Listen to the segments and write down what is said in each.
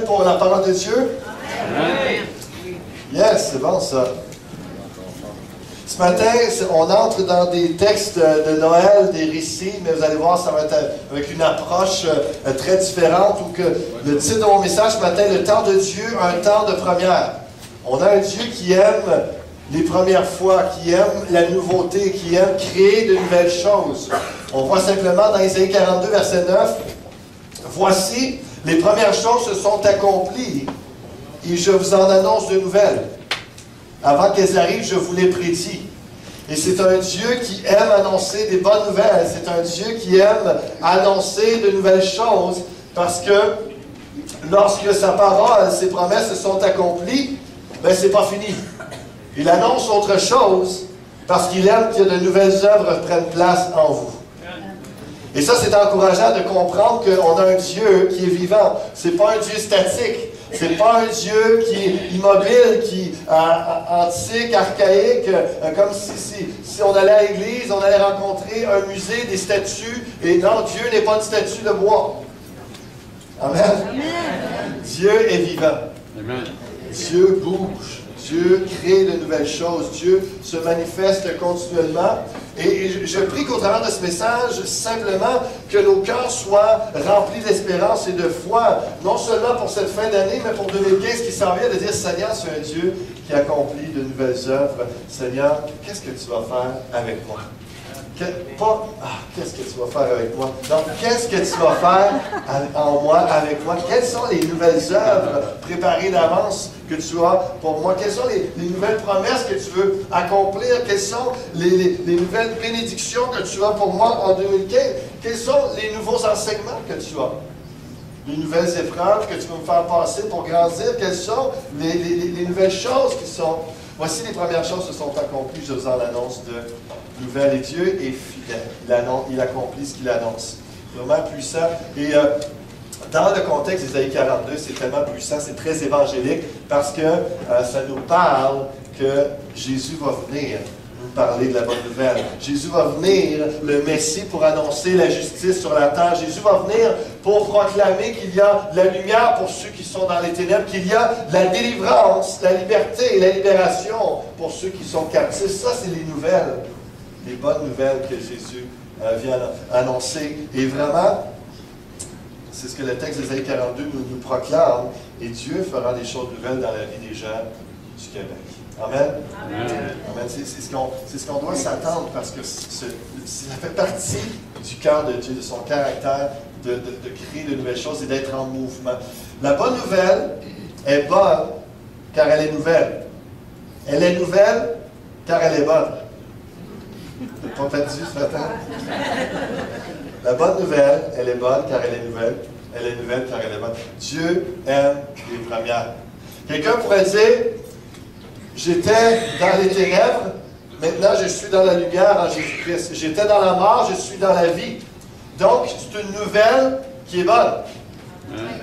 Pour la parole de Dieu? Amen. Yes, c'est bon ça. Ce matin, on entre dans des textes de Noël, des récits, mais vous allez voir, ça va être avec une approche très différente, où que le titre de mon message ce matin, le temps de Dieu, un temps de première. On a un Dieu qui aime les premières fois, qui aime la nouveauté, qui aime créer de nouvelles choses. On voit simplement dans Isaïe 42, verset 9, « Voici, les premières choses se sont accomplies et je vous en annonce de nouvelles. Avant qu'elles arrivent, je vous les prédis. » Et c'est un Dieu qui aime annoncer des bonnes nouvelles. C'est un Dieu qui aime annoncer de nouvelles choses parce que lorsque sa parole, ses promesses se sont accomplies, ben c'est pas fini. Il annonce autre chose parce qu'il aime que de nouvelles œuvres prennent place en vous. Et ça, c'est encourageant de comprendre qu'on a un Dieu qui est vivant. C'est pas un Dieu statique. C'est pas un Dieu qui est immobile, qui est antique, archaïque, comme si on allait à l'église, on allait rencontrer un musée, des statues. Et non, Dieu n'est pas une statue de bois. Amen. Amen. Dieu est vivant. Amen. Dieu bouge. Dieu crée de nouvelles choses. Dieu se manifeste continuellement. Et je prie qu'au travers de ce message, simplement, que nos cœurs soient remplis d'espérance et de foi, non seulement pour cette fin d'année, mais pour 2015 qui s'en vient, de dire, Seigneur, c'est un Dieu qui accomplit de nouvelles œuvres. Seigneur, qu'est-ce que tu vas faire avec moi? Qu'est-ce que tu vas faire avec moi? Donc, qu'est-ce que tu vas faire en moi, avec moi? Quelles sont les nouvelles œuvres préparées d'avance que tu as pour moi? Quelles sont les nouvelles promesses que tu veux accomplir? Quelles sont les nouvelles bénédictions que tu as pour moi en 2015? Quels sont les nouveaux enseignements que tu as? Les nouvelles épreuves que tu veux me faire passer pour grandir? Quelles sont les nouvelles choses qui sont... Voici les premières choses se sont accomplies, je vous en annonce de nouvelles. Et Dieu est fidèle. Il accomplit ce qu'il annonce. Vraiment puissant. Et dans le contexte d'Isaïe 42, c'est tellement puissant, c'est très évangélique, parce que ça nous parle que Jésus va venir nous parler de la bonne nouvelle. Jésus va venir, le Messie, pour annoncer la justice sur la terre. Jésus va venir pour proclamer qu'il y a la lumière pour ceux qui sont dans les ténèbres, qu'il y a la délivrance, la liberté et la libération pour ceux qui sont captifs. Ça, c'est les nouvelles, les bonnes nouvelles que Jésus vient annoncer. Et vraiment, c'est ce que le texte d'Isaïe 42 nous proclame. Et Dieu fera des choses nouvelles dans la vie des gens du Québec. Amen. Amen. Amen. C'est ce qu'on doit s'attendre parce que ça fait partie du cœur de Dieu, de son caractère, de créer de nouvelles choses et d'être en mouvement. La bonne nouvelle est bonne car elle est nouvelle. Elle est nouvelle car elle est bonne. Vous n'êtes pas perdu ce matin? La bonne nouvelle, elle est bonne car elle est nouvelle. Elle est nouvelle car elle est bonne. Dieu aime les premières. Quelqu'un pourrait dire, j'étais dans les ténèbres, maintenant je suis dans la lumière en Jésus-Christ. J'étais dans la mort, je suis dans la vie. Donc, c'est une nouvelle qui est bonne.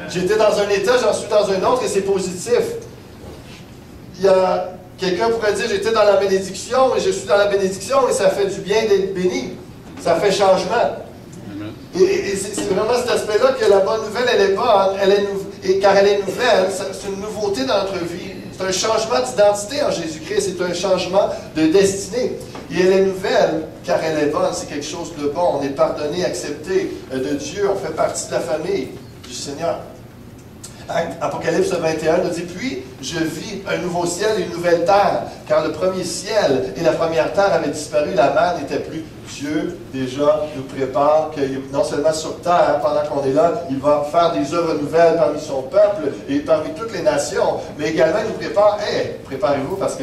J'étais dans un état, j'en suis dans un autre et c'est positif. Il y a quelqu'un pourrait dire, j'étais dans la bénédiction et je suis dans la bénédiction et ça fait du bien d'être béni. Ça fait changement. Et c'est vraiment cet aspect-là que la bonne nouvelle, elle est bonne, car elle est nouvelle, c'est une nouveauté dans notre vie. C'est un changement d'identité en Jésus-Christ, c'est un changement de destinée. Et elle est nouvelle, car elle est bonne, c'est quelque chose de bon. On est pardonné, accepté de Dieu, on fait partie de la famille du Seigneur. Apocalypse 21 nous dit, « Puis je vis un nouveau ciel et une nouvelle terre, car le premier ciel et la première terre avaient disparu, la mer n'était plus. » Dieu, déjà, nous prépare que non seulement sur terre, pendant qu'on est là, il va faire des œuvres nouvelles parmi son peuple et parmi toutes les nations, mais également il nous prépare, préparez-vous parce que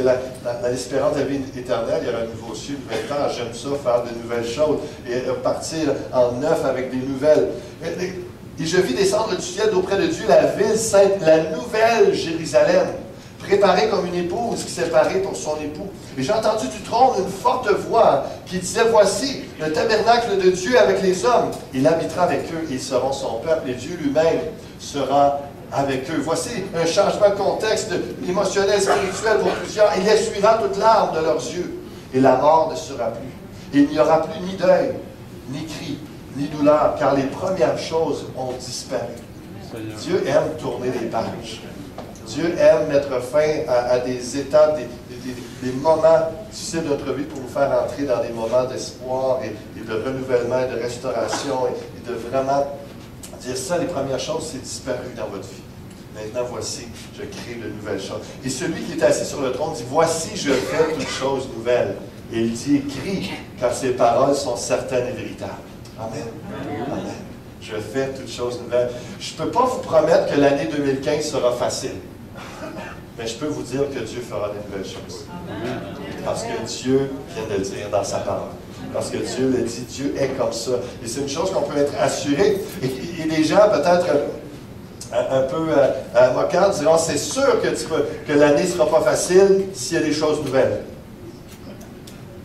l'espérance de la vie éternelle, il y aura un nouveau ciel, une nouvelle terre, j'aime ça, faire de nouvelles choses et partir en neuf avec des nouvelles. Et je vis descendre du ciel d'auprès de Dieu la ville sainte, la nouvelle Jérusalem, préparée comme une épouse qui s'est parée pour son époux. Et j'ai entendu du trône une forte voix qui disait, « Voici le tabernacle de Dieu avec les hommes. Il habitera avec eux, ils seront son peuple, et Dieu lui-même sera avec eux. » Voici un changement de contexte émotionnel, spirituel pour plusieurs. Il essuiera toute larme de leurs yeux, et la mort ne sera plus. Et il n'y aura plus ni deuil, ni cri, ni douleur, car les premières choses ont disparu. Dieu aime tourner les pages. Dieu aime mettre fin à des étapes, des moments difficiles de notre vie pour nous faire entrer dans des moments d'espoir et de renouvellement et de restauration et de vraiment dire ça, les premières choses, c'est disparu dans votre vie. Maintenant, voici, je crée de nouvelles choses. Et celui qui est assis sur le trône dit, voici, je fais toutes choses nouvelles. Et il dit, écris, car ces paroles sont certaines et véritables. Amen. Amen. Je fais toutes choses nouvelles. Je ne peux pas vous promettre que l'année 2015 sera facile. Mais je peux vous dire que Dieu fera de nouvelles choses. Parce que Dieu vient de le dire dans sa parole. Parce que Dieu le dit, Dieu est comme ça. Et c'est une chose qu'on peut être assuré. Et les gens, peut-être un peu moquants, diront, c'est sûr que l'année ne sera pas facile s'il y a des choses nouvelles.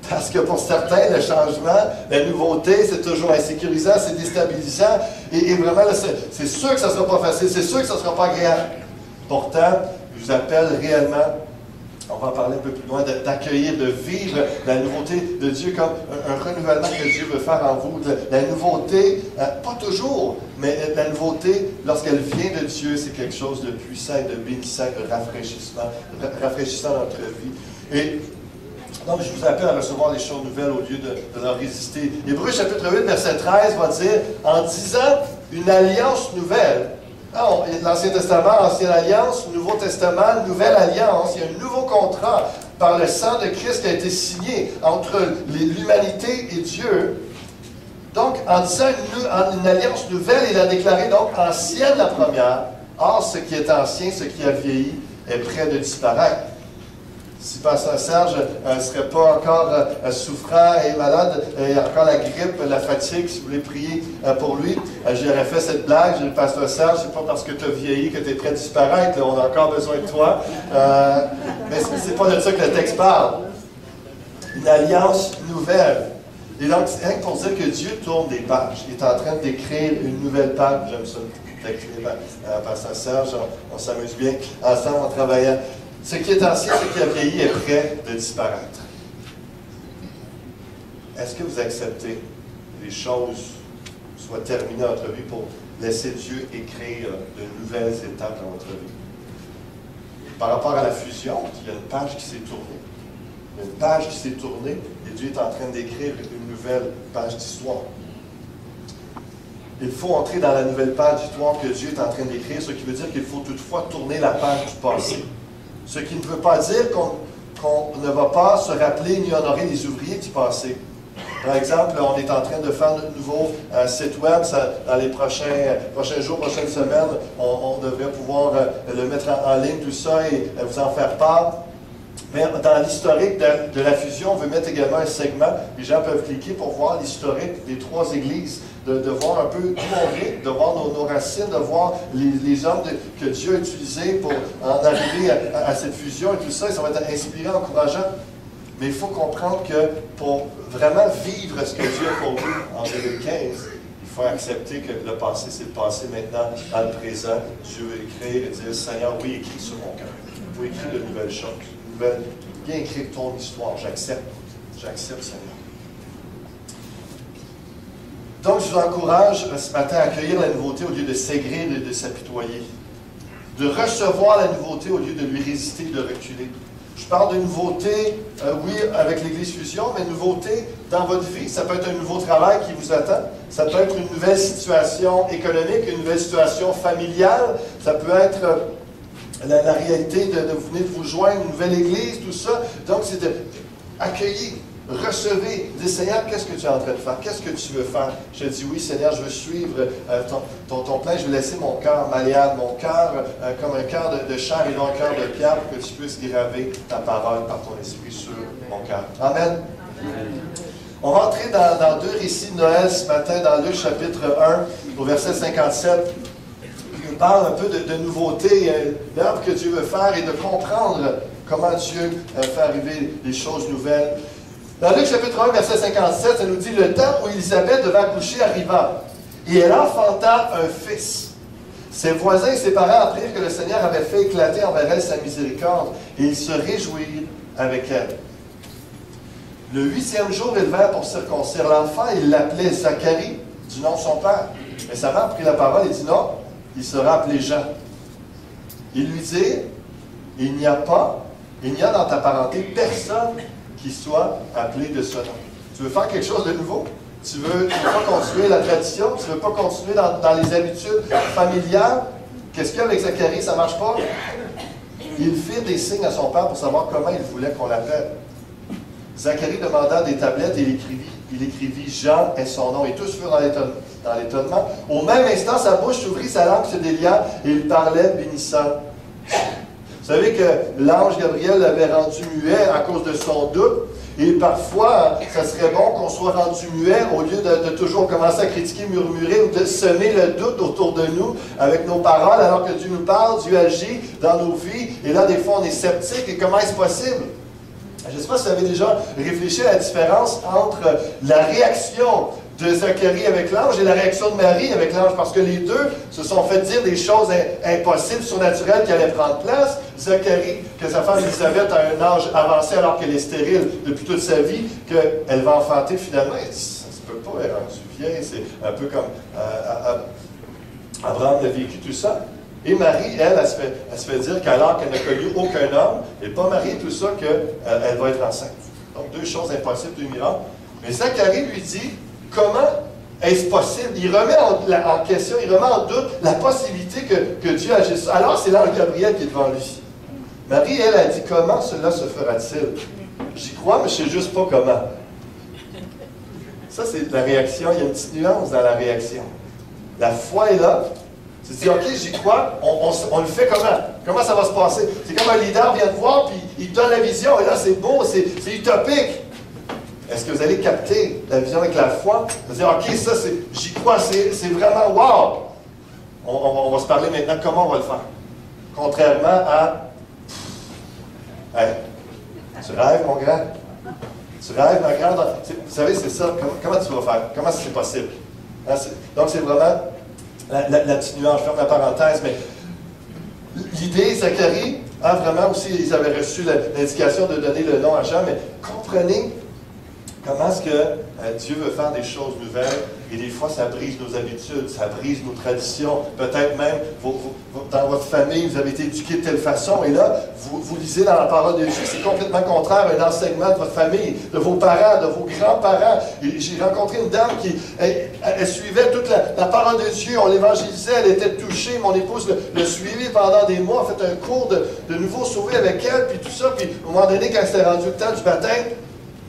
Parce que pour certains, le changement, la nouveauté, c'est toujours insécurisant, c'est déstabilisant. Et vraiment, c'est sûr que ça ne sera pas facile, c'est sûr que ça ne sera pas agréable. Pourtant, je vous appelle réellement, on va en parler un peu plus loin, d'accueillir, de vivre la nouveauté de Dieu comme un renouvellement que Dieu veut faire en vous. La nouveauté, pas toujours, mais la nouveauté, lorsqu'elle vient de Dieu, c'est quelque chose de puissant, de bénissant, de rafraîchissant dans notre vie. Et donc, je vous appelle à recevoir les choses nouvelles au lieu de leur résister. Hébreux chapitre 8, verset 13 va dire, en disant une alliance nouvelle. L'Ancien Testament, Ancienne Alliance, Nouveau Testament, Nouvelle Alliance. Il y a un nouveau contrat par le sang de Christ qui a été signé entre l'humanité et Dieu. Donc, en disant une alliance nouvelle, il a déclaré donc ancienne la première. Or, ce qui est ancien, ce qui a vieilli, est près de disparaître. Si Pasteur Serge ne serait pas encore souffrant et malade, il y a encore la grippe, la fatigue, si vous voulez prier pour lui, j'aurais fait cette blague. J'ai dit, Pasteur Serge, c'est pas parce que tu as vieilli que tu es prêt à disparaître, là, on a encore besoin de toi. Mais c'est pas de ça que le texte parle. Une alliance nouvelle. Et donc, c'est rien que pour dire que Dieu tourne des pages. Il est en train d'écrire une nouvelle page. J'aime ça, d'écrire Pasteur Serge, on s'amuse bien ensemble en travaillant. Ce qui est ancien, ce qui a vieilli est prêt de disparaître. Est-ce que vous acceptez que les choses soient terminées dans votre vie pour laisser Dieu écrire de nouvelles étapes dans votre vie? Par rapport à la fusion, il y a une page qui s'est tournée. Il y a une page qui s'est tournée et Dieu est en train d'écrire une nouvelle page d'histoire. Il faut entrer dans la nouvelle page d'histoire que Dieu est en train d'écrire, ce qui veut dire qu'il faut toutefois tourner la page du passé. Ce qui ne veut pas dire qu'on ne va pas se rappeler ni honorer les ouvriers du passé. Par exemple, on est en train de faire notre nouveau site web. Dans les prochains jours, prochaines semaines, on devrait pouvoir le mettre en ligne, tout ça, et vous en faire part. Mais dans l'historique de la fusion, on veut mettre également un segment. Les gens peuvent cliquer pour voir l'historique des 3 églises, de voir un peu d'où on vient, de voir nos racines, de voir les hommes que Dieu a utilisés pour en arriver à cette fusion et tout ça. Et ça va être inspirant, encourageant. Mais il faut comprendre que pour vraiment vivre ce que Dieu a pour nous en 2015, il faut accepter que le passé, c'est le passé. Maintenant, dans le présent, Dieu veut écrire et dire, Seigneur, oui, écris sur mon cœur. Il faut écrire de nouvelles choses. Viens écrire ton histoire, j'accepte. J'accepte, Seigneur. Donc, je vous encourage ce matin à accueillir la nouveauté au lieu de s'aigrir et de s'apitoyer. De recevoir la nouveauté au lieu de lui résister et de reculer. Je parle de nouveauté, oui, avec l'Église Fusion, mais nouveauté dans votre vie. Ça peut être un nouveau travail qui vous attend. Ça peut être une nouvelle situation économique, une nouvelle situation familiale. Ça peut être la réalité de venir vous joindre, une nouvelle Église, tout ça. Donc, c'est d'accueillir. Recevez, dites Seigneur, qu'est-ce que tu es en train de faire? Qu'est-ce que tu veux faire? Je dis oui, Seigneur, je veux suivre ton plan. Je veux laisser mon cœur malléable, mon cœur comme un cœur de chair et non un cœur de pierre pour que tu puisses graver ta parole par ton esprit sur mon cœur. Amen. On va entrer dans 2 récits de Noël ce matin, dans Luc chapitre 1, au verset 57. Il parle un peu de nouveauté, d'œuvre que Dieu veut faire et de comprendre comment Dieu fait arriver les choses nouvelles. Dans Luc chapitre 1, verset 57, ça nous dit « Le temps où Élisabeth devait accoucher arriva, et elle enfanta un fils. Ses voisins et ses parents apprirent que le Seigneur avait fait éclater envers elle sa miséricorde, et ils se réjouirent avec elle. Le 8e jour, ils vinrent pour circoncire l'enfant, et ils l'appelaient Zacharie, du nom de son père. Mais sa mère prit la parole et dit « Non, il sera appelé Jean. Il lui dit, il n'y a dans ta parenté personne qui soit appelé de ce nom. Tu veux faire quelque chose de nouveau? Tu veux pas continuer la tradition? Tu ne veux pas continuer dans les habitudes familiales? Qu'est-ce qu'il y a avec Zacharie? Ça ne marche pas? Il fit des signes à son père pour savoir comment il voulait qu'on l'appelle. Zacharie demanda des tablettes et il écrivit Jean et son nom, et tous furent dans l'étonnement. Au même instant, sa bouche s'ouvrit, sa langue se délia, et il parlait bénissant. Vous savez que l'ange Gabriel l'avait rendu muet à cause de son doute, et parfois, ça serait bon qu'on soit rendu muet au lieu de toujours commencer à critiquer, murmurer ou de semer le doute autour de nous avec nos paroles, alors que Dieu nous parle, Dieu agit dans nos vies, et là, des fois, on est sceptique, et comment est-ce possible? Je ne sais pas si vous avez déjà réfléchi à la différence entre la réaction de Zacharie avec l'ange et la réaction de Marie avec l'ange, parce que les deux se sont fait dire des choses impossibles, surnaturelles qui allaient prendre place. Zacharie, que sa femme Élisabeth a un âge avancé alors qu'elle est stérile depuis toute sa vie, qu'elle va enfanter finalement. Elle dit, ça ne se peut pas, elle est rendue vieille, c'est un peu comme Abraham a vécu tout ça. Et Marie, elle se fait dire qu'alors qu'elle n'a connu aucun homme, elle n'est pas mariée, tout ça, qu'elle va être enceinte. Donc, deux choses impossibles, deux miracles. Mais Zacharie lui dit, comment est-ce possible? Il remet en question, il remet en doute la possibilité que Dieu agisse. Alors, c'est l'ange Gabriel qui est devant lui. Marie, elle, a dit, comment cela se fera-t-il? J'y crois, mais je ne sais juste pas comment. Ça, c'est la réaction. Il y a une petite nuance dans la réaction. La foi est là. Tu dis, OK, j'y crois, on le fait comment? Comment ça va se passer? C'est comme un leader vient te voir, puis il te donne la vision, et là, c'est beau, c'est utopique. Est-ce que vous allez capter la vision avec la foi? Vous allez dire, OK, ça, j'y crois, c'est vraiment wow! On va se parler maintenant comment on va le faire. Contrairement à... Hey, tu rêves, mon grand? Tu rêves, ma grande? Vous savez, c'est ça. Comment tu vas faire? Comment c'est possible? Hein, donc, c'est vraiment... La petite nuance, je ferme la parenthèse, mais l'idée, Zacharie, vraiment aussi, ils avaient reçu l'indication de donner le nom à Jean, mais comprenez comment est-ce que Dieu veut faire des choses nouvelles, et des fois, ça brise nos habitudes, ça brise nos traditions. Peut-être même, dans votre famille, vous avez été éduqués de telle façon, et là, vous lisez dans la parole de Dieu, c'est complètement contraire à un enseignement de votre famille, de vos parents, de vos grands-parents. J'ai rencontré une dame qui elle suivait toute la parole de Dieu, on l'évangélisait, elle était touchée, mon épouse le suivait pendant des mois, a fait un cours de nouveau sauvé avec elle, puis tout ça, puis à un moment donné, quand c'était rendu le temps du baptême,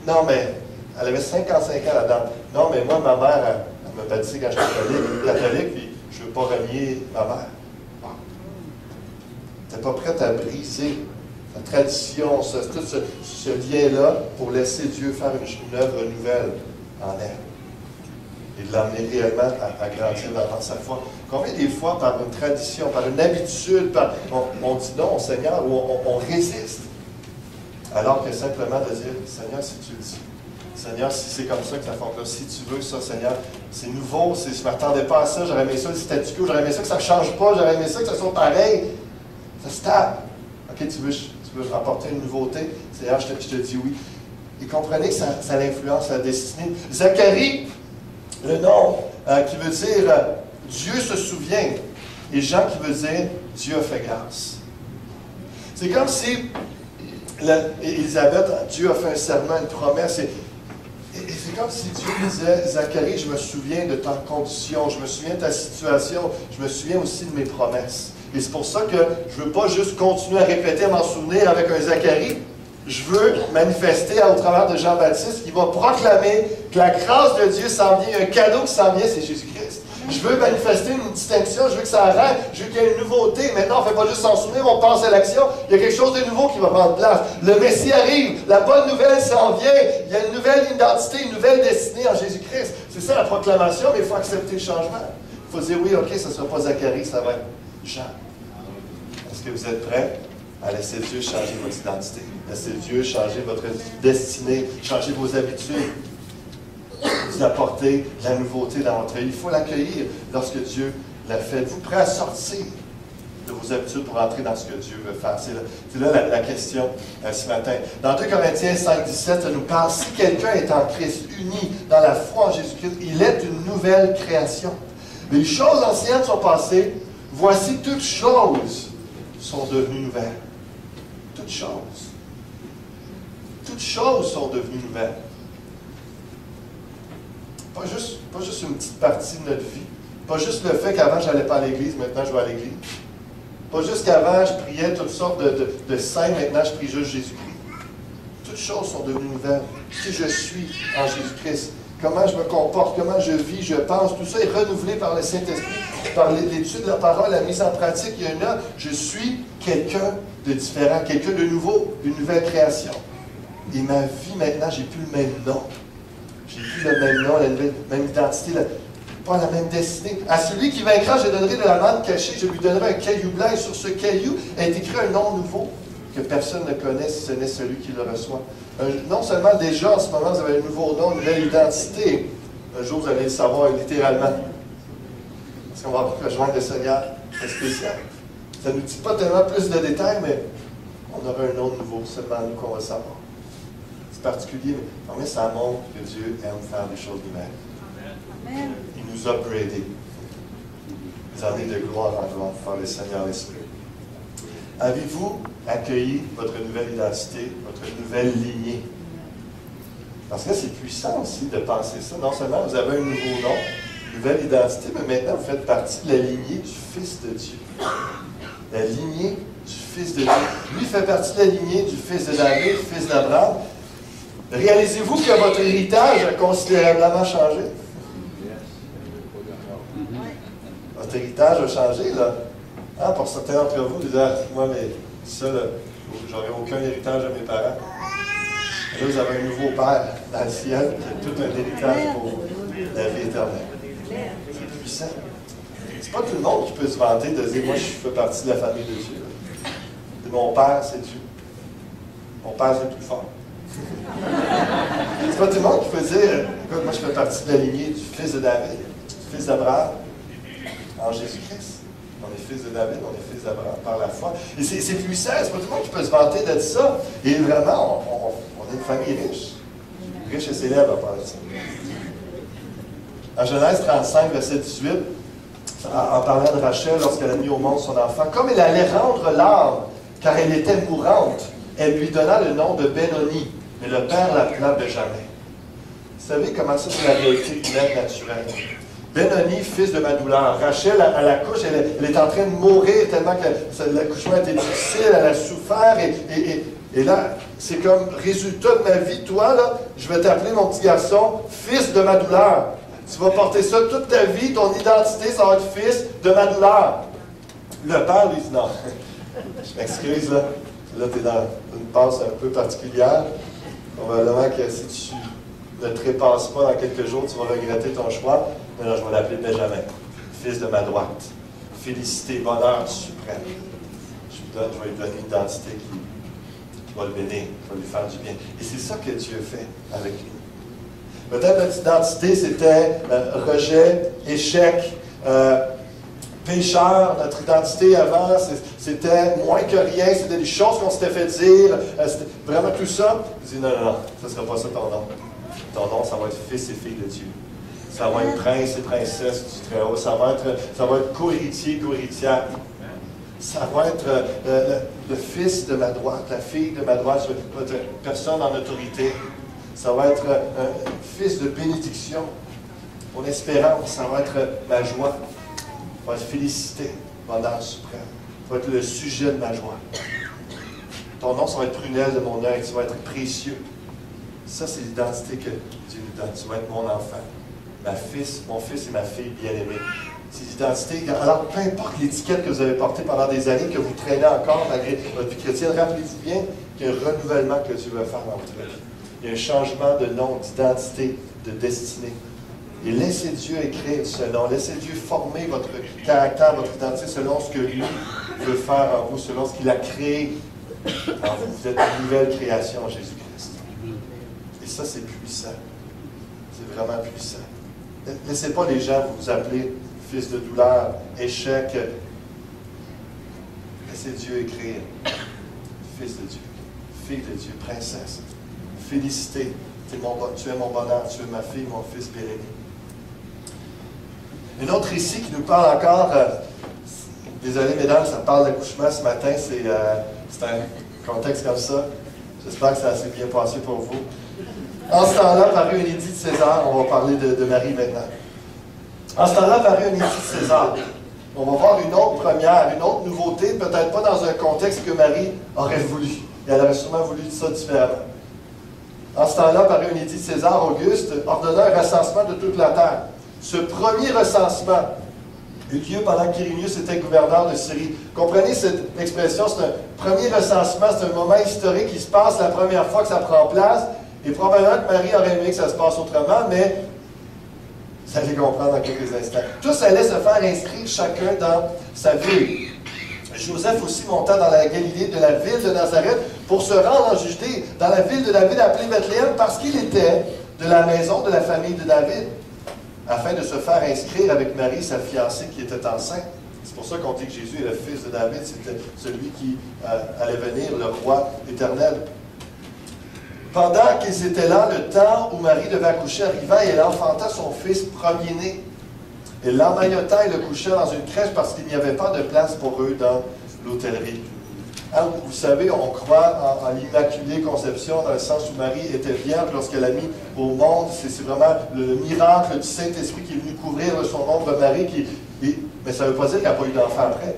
non mais, elle avait 55 ans là-dedans. Non, mais moi, ma mère, elle m'a baptisé quand j'étais catholique, puis je ne veux pas renier ma mère. Tu n'es pas prête à briser la tradition, tout ce lien-là, pour laisser Dieu faire une œuvre nouvelle en elle. Et de l'amener réellement à grandir dans sa foi. Combien des fois, par une tradition, par une habitude, on dit non au Seigneur, ou on résiste, alors que simplement de dire, Seigneur, si tu le dis, Seigneur, si c'est comme ça que ça fonctionne, si tu veux ça, Seigneur, c'est nouveau, je ne m'attendais pas à ça, j'aurais aimé ça le statu quo, j'aurais aimé ça que ça ne change pas, j'aurais aimé ça que ça soit pareil. Ça se tape. OK, tu veux apporter une nouveauté? Seigneur, je te dis oui. Et comprenez que ça influence la destinée. Zacharie, le nom qui veut dire Dieu se souvient, et Jean qui veut dire Dieu a fait grâce. C'est comme si Élisabeth, Dieu a fait un serment, une promesse, et c'est comme si Dieu disait, Zacharie, je me souviens de ta condition, je me souviens de ta situation, je me souviens aussi de mes promesses. Et c'est pour ça que je ne veux pas juste continuer à répéter, à m'en souvenir avec un Zacharie. Je veux manifester au travers de Jean-Baptiste qui va proclamer que la grâce de Dieu s'en vient, un cadeau qui s'en vient, c'est Jésus-Christ. Je veux manifester une distinction, je veux que ça arrête, je veux qu'il y ait une nouveauté. Maintenant, on ne fait pas juste s'en souvenir, on passe à l'action. Il y a quelque chose de nouveau qui va prendre place. Le Messie arrive, la bonne nouvelle s'en vient. Il y a une nouvelle identité, une nouvelle destinée en Jésus-Christ. C'est ça la proclamation, mais il faut accepter le changement. Il faut dire, oui, OK, ça ne sera pas Zacharie, ça va être Jean. Est-ce que vous êtes prêts à laisser Dieu changer votre identité? Laissez Dieu changer votre destinée, changer vos habitudes, vous apporter la nouveauté dans votre vie. Il faut l'accueillir lorsque Dieu l'a fait. Êtes-vous prêt à sortir de vos habitudes pour entrer dans ce que Dieu veut faire? C'est là la question ce matin. Dans 2 Corinthiens 5, 17, ça nous parle, si quelqu'un est en Christ, uni dans la foi en Jésus-Christ, il est une nouvelle création. Les choses anciennes sont passées, Voici toutes choses sont devenues nouvelles. Toutes choses. Toutes choses sont devenues nouvelles. Pas juste une petite partie de notre vie. Pas juste le fait qu'avant, je n'allais pas à l'église, maintenant je vais à l'église. Pas juste qu'avant, je priais toutes sortes de saints, maintenant je prie juste Jésus-Christ. Toutes choses sont devenues nouvelles. Qui je suis en Jésus-Christ. Comment je me comporte, comment je vis, je pense. Tout ça est renouvelé par le Saint-Esprit, par l'étude de la parole, la mise en pratique. Il y en a, je suis quelqu'un de différent, quelqu'un de nouveau, une nouvelle création. Et ma vie maintenant, j'ai plus le même nom. J'ai plus le même nom, la même identité, pas la même destinée. À celui qui vaincra, je donnerai de la manne cachée, je lui donnerai un caillou blanc, et sur ce caillou est écrit un nom nouveau que personne ne connaît si ce n'est celui qui le reçoit. Non seulement déjà, en ce moment, vous avez un nouveau nom, une nouvelle identité. Un jour, vous allez le savoir littéralement. Parce qu'on va rejoindre le Seigneur. C'est spécial. Ça ne nous dit pas tellement plus de détails, mais on aura un nom nouveau, seulement nous qu'on va savoir. C'est particulier, mais ça montre que Dieu aime faire des choses nouvelles. Amen. Il nous a upgradés. Des années de gloire en gloire par le Seigneur l'Esprit. Avez-vous accueilli votre nouvelle identité, votre nouvelle lignée? Parce que c'est puissant aussi de penser ça. Non seulement vous avez un nouveau nom, une nouvelle identité, mais maintenant vous faites partie de la lignée du Fils de Dieu. La lignée du Fils de Dieu. Lui fait partie de la lignée du Fils de David, du Fils d'Abraham. Réalisez-vous que votre héritage a considérablement changé? Votre héritage a changé, là. Ah, pour certains d'entre vous, vous dites, ah, moi, mais ça, j'aurais aucun héritage de mes parents. Et là, vous avez un nouveau Père dans le ciel qui a tout un héritage pour la vie éternelle. C'est puissant. C'est pas tout le monde qui peut se vanter de dire, moi, je fais partie de la famille de Dieu. Et mon Père, c'est Dieu. Mon Père, c'est plus fort. C'est pas tout le monde qui peut dire, écoute, moi, je fais partie de la lignée du Fils de David, du Fils d'Abraham, en Jésus-Christ. On est fils de David, on est fils d'Abraham par la foi. Et c'est puissant, c'est pas tout le monde qui peut se vanter de ça. Et vraiment, on est une famille riche. Riche et célèbre à part de ça. En Genèse 35, verset 18, en parlant de Rachel lorsqu'elle a mis au monde son enfant, comme elle allait rendre l'âme, car elle était mourante, elle lui donna le nom de Benoni, mais le père l'appela Benjamin. Vous savez comment ça, c'est la réalité humaine naturelle. Benoni, fils de ma douleur. Rachel, à la couche, elle est en train de mourir tellement que l'accouchement était difficile, elle a souffert. Et là, c'est comme résultat de ma vie, toi, là, je vais t'appeler mon petit garçon, fils de ma douleur. Tu vas porter ça toute ta vie, ton identité, ça va être fils de ma douleur. Le père lui dit non. Je m'excuse, là. Là, tu es dans une passe un peu particulière. Probablement que si tu ne trépasses pas dans quelques jours, tu vas regretter ton choix. Mais là, je vais l'appeler Benjamin, fils de ma droite. Félicité, bonheur suprême. Je vais lui donner une identité qui va le bénir, qui va lui faire du bien. Et c'est ça que Dieu fait avec nous. Peut-être notre identité, c'était rejet, échec, pécheur. Notre identité avant, c'était moins que rien. C'était des choses qu'on s'était fait dire. C'était vraiment tout ça. Je dis non, ça ne sera pas ça ton nom. Ton nom, ça va être fils et fille de Dieu. Ça va être prince et princesse du Très-Haut. Ça va être co-héritier, co-héritière. Ça va être le fils de ma droite, la fille de ma droite. Ça va être une personne en autorité. Ça va être un fils de bénédiction. Mon espérance, ça va être ma joie. Ça va être félicité, bonheur suprême. Ça va être le sujet de ma joie. Ton nom, ça va être prunelle de mon œil. Tu vas être précieux. Ça, c'est l'identité que Dieu nous donne. Tu vas être mon enfant. Mon fils et ma fille bien-aimés. C'est l'identité. Alors, peu importe l'étiquette que vous avez portée pendant des années, que vous traînez encore malgré votre vie chrétienne, rappelez-vous bien qu'il y a un renouvellement que Dieu veut faire dans votre vie. Il y a un changement de nom, d'identité, de destinée. Et laissez Dieu écrire ce nom. Laissez Dieu former votre caractère, votre identité selon ce que lui veut faire en vous, selon ce qu'il a créé en vous. Vous êtes une nouvelle création en Jésus-Christ. Et ça, c'est puissant. C'est vraiment puissant. Laissez pas les gens vous appeler fils de douleur, échec. Laissez Dieu écrire. Fils de Dieu, fille de Dieu, princesse. Félicité. Tu es mon bonheur, tu es ma fille, mon fils bien-aimé. Une autre ici qui nous parle encore Désolé, mesdames, ça parle d'accouchement ce matin, c'est un contexte comme ça. J'espère que ça s'est bien passé pour vous. En ce temps-là, parut un édit de César. On va parler de Marie maintenant. En ce temps-là, parut un édit de César. On va voir une autre première, une autre nouveauté, peut-être pas dans un contexte que Marie aurait voulu. Et elle aurait sûrement voulu ça différemment. En ce temps-là, parut un édit de César Auguste ordonnant un recensement de toute la terre. Ce premier recensement eut lieu pendant que Quirinius était gouverneur de Syrie. Comprenez cette expression, c'est un premier recensement, c'est un moment historique qui se passe la première fois que ça prend place. Et probablement que Marie aurait aimé que ça se passe autrement, mais vous allez comprendre dans quelques instants. Tous allaient se faire inscrire chacun dans sa ville. Joseph aussi monta dans la Galilée de la ville de Nazareth pour se rendre en Judée, dans la ville de David appelée Bethléem, parce qu'il était de la maison de la famille de David, afin de se faire inscrire avec Marie, sa fiancée, qui était enceinte. C'est pour ça qu'on dit que Jésus est le fils de David, c'était celui qui allait venir, le roi éternel. Pendant qu'ils étaient là, le temps où Marie devait accoucher arriva et elle enfanta son fils premier-né. Elle l'emmaillota et le coucha dans une crèche parce qu'il n'y avait pas de place pour eux dans l'hôtellerie. Hein, vous savez, on croit en l'Immaculée Conception dans le sens où Marie était vierge lorsqu'elle a mis au monde. C'est vraiment le miracle du Saint-Esprit qui est venu couvrir son ombre Marie. Mais ça ne veut pas dire qu'elle n'a pas eu d'enfant après.